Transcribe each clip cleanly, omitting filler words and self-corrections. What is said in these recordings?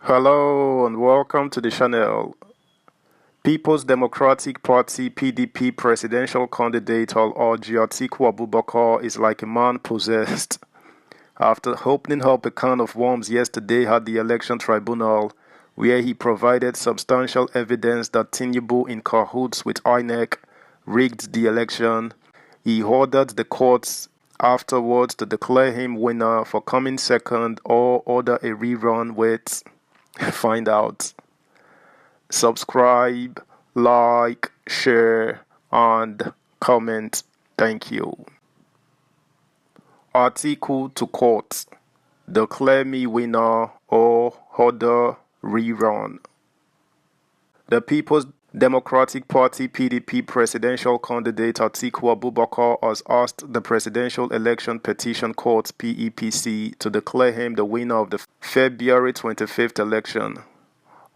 Hello and welcome to the channel. People's Democratic Party (PDP) presidential candidate Alhaji Atiku Abubakar is like a man possessed. After opening up a can of worms yesterday at the election tribunal, where he provided substantial evidence that Tinubu in cahoots with INEC rigged the election, he ordered the courts afterwards to declare him winner for coming second or order a rerun with find out. Subscribe, like, share, and comment. Thank you. Article to court. Declare me winner or order rerun. The People's Democratic Party (PDP) presidential candidate Atiku Abubakar has asked the Presidential Election Petition Court (PEPC) to declare him the winner of the February 25th election.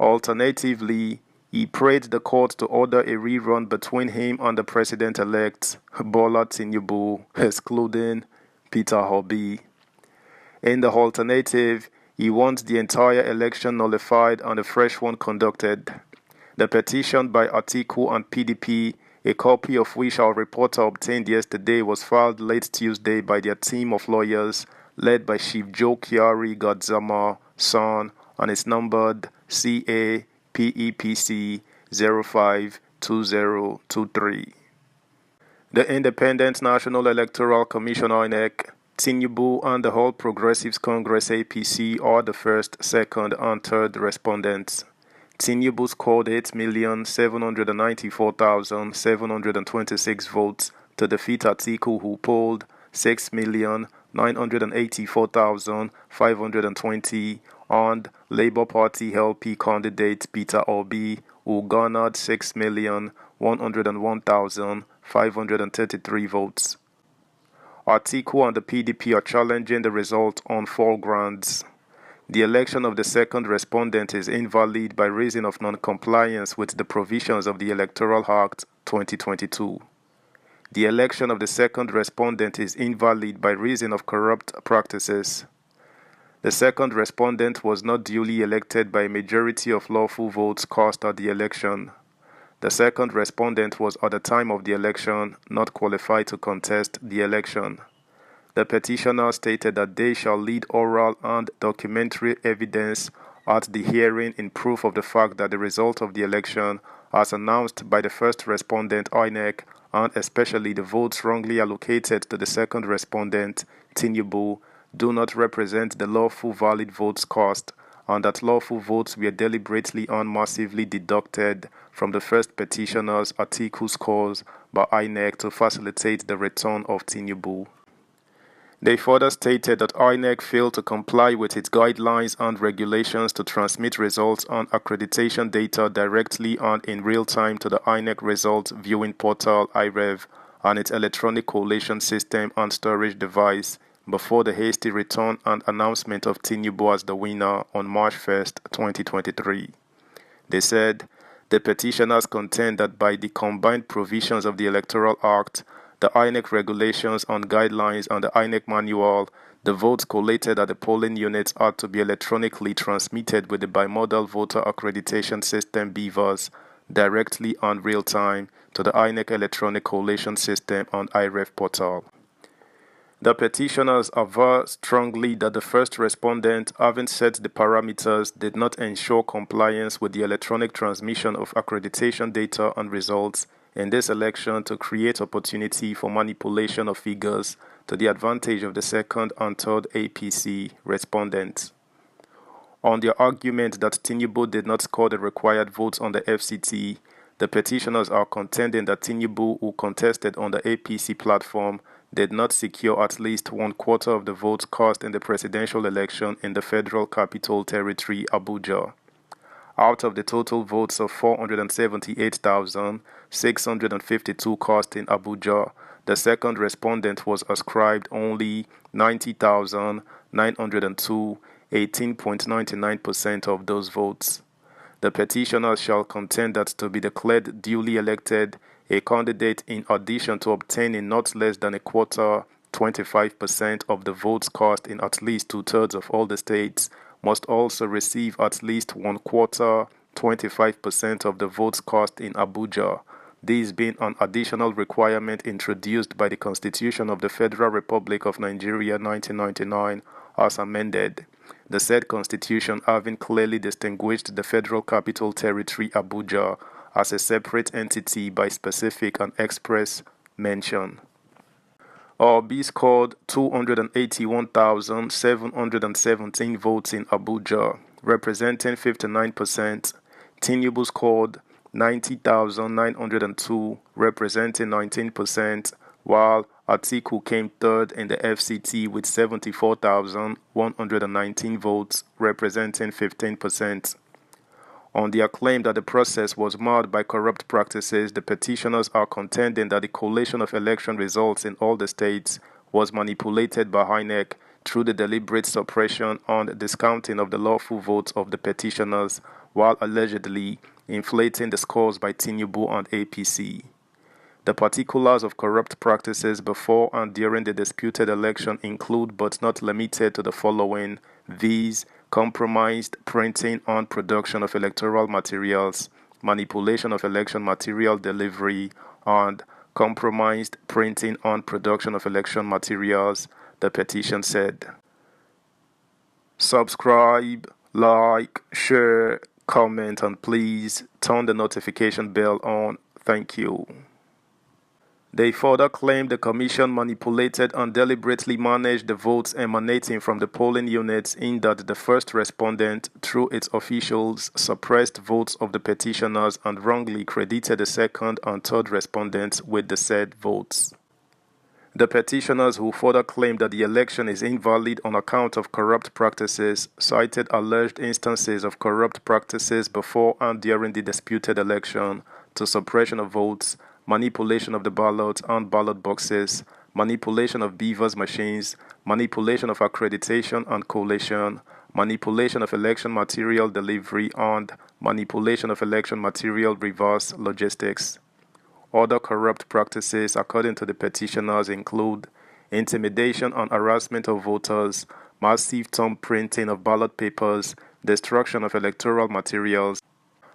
Alternatively, he prayed the court to order a rerun between him and the president-elect, Bola Tinubu, excluding Peter Obi. In the alternative, he wants the entire election nullified and a fresh one conducted. The petition by Atiku and PDP, a copy of which our reporter obtained yesterday, was filed late Tuesday by their team of lawyers led by Chief Joe Kiari Gadzama Son and is numbered CA PEPC 052023. The Independent National Electoral Commission (INEC), Tinubu and the All Progressives Congress (APC) are the first, second, and third respondents. Tinubu scored 8,794,726 votes to defeat Atiku, who polled 6,984,520, and Labour Party LP candidate Peter Obi, who garnered 6,101,533 votes. Atiku and the PDP are challenging the result on 4 grounds. The election of the second respondent is invalid by reason of non-compliance with the provisions of the Electoral Act 2022. The election of the second respondent is invalid by reason of corrupt practices. The second respondent was not duly elected by a majority of lawful votes cast at the election. The second respondent was at the time of the election not qualified to contest the election. The petitioner stated that they shall lead oral and documentary evidence at the hearing in proof of the fact that the result of the election, as announced by the first respondent INEC, and especially the votes wrongly allocated to the second respondent, Tinubu, do not represent the lawful valid votes cast, and that lawful votes were deliberately and massively deducted from the first petitioner's Atiku scores by INEC to facilitate the return of Tinubu. They further stated that INEC failed to comply with its guidelines and regulations to transmit results and accreditation data directly and in real time to the INEC Results Viewing Portal (IREV) and its electronic collation system and storage device before the hasty return and announcement of Tinubu as the winner on March 1, 2023. They said, the petitioners contend that by the combined provisions of the Electoral Act, the INEC regulations and guidelines and the INEC manual, the votes collated at the polling units are to be electronically transmitted with the Bimodal Voter Accreditation System (BVAS) directly and real-time to the INEC electronic collation system and IREF portal. The petitioners aver strongly that the first respondent, having set the parameters, did not ensure compliance with the electronic transmission of accreditation data and results in this election to create opportunity for manipulation of figures to the advantage of the second and third APC respondents. On their argument that Tinubu did not score the required votes on the FCT, the petitioners are contending that Tinubu, who contested on the APC platform, did not secure at least 1/4 of the votes cast in the presidential election in the Federal Capital Territory, Abuja. Out of the total votes of 478,652 cast in Abuja, the second respondent was ascribed only 90,902, 18.99% of those votes. The petitioners shall contend that to be declared duly elected, a candidate, in addition to obtaining not less than a quarter, 25% of the votes cast in at least 2/3 of all the states, must also receive at least 1/4, 25% of the votes cast in Abuja, this being an additional requirement introduced by the Constitution of the Federal Republic of Nigeria 1999 as amended. The said constitution having clearly distinguished the Federal Capital Territory Abuja as a separate entity by specific and express mention. Obi scored 281,717 votes in Abuja, representing 59%. Tinubu scored 90,902, representing 19%, while Atiku came third in the FCT with 74,119 votes, representing 15%. On their claim that the process was marred by corrupt practices, the petitioners are contending that the collation of election results in all the states was manipulated by INEC through the deliberate suppression and discounting of the lawful votes of the petitioners, while allegedly inflating the scores by Tinubu and APC. The particulars of corrupt practices before and during the disputed election include but not limited to the following, viz. Compromised printing and production of electoral materials, manipulation of election material delivery, and compromised printing and production of election materials, the petition said. Subscribe, like, share, comment, and please turn the notification bell on. Thank you. They further claimed the Commission manipulated and deliberately managed the votes emanating from the polling units in that the first respondent, through its officials, suppressed votes of the petitioners and wrongly credited the second and third respondents with the said votes. The petitioners, who further claimed that the election is invalid on account of corrupt practices, cited alleged instances of corrupt practices before and during the disputed election to suppression of votes, manipulation of the ballot and ballot boxes, manipulation of beavers machines, manipulation of accreditation and collation, manipulation of election material delivery, and manipulation of election material reverse logistics. Other corrupt practices, according to the petitioners, include intimidation and harassment of voters, massive thumb printing of ballot papers, destruction of electoral materials,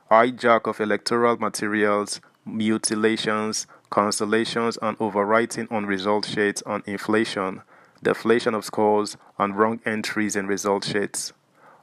hijack of electoral materials, mutilations, cancellations and overwriting on result sheets, and inflation, deflation of scores, and wrong entries in result sheets.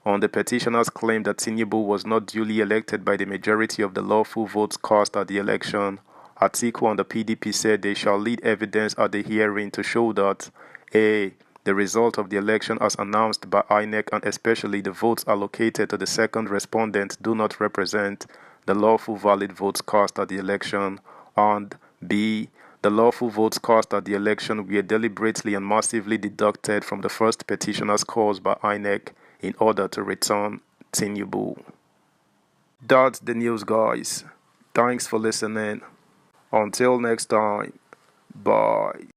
On the petitioners' claim that Tinubu was not duly elected by the majority of the lawful votes cast at the election, Atiku and the PDP said they shall lead evidence at the hearing to show that a. The result of the election as announced by INEC and especially the votes allocated to the second respondent do not represent the lawful valid votes cast at the election, and b. The lawful votes cast at the election were deliberately and massively deducted from the first petitioner's scores by INEC in order to return Tinubu. That's the news, guys. Thanks for listening. Until next time, bye.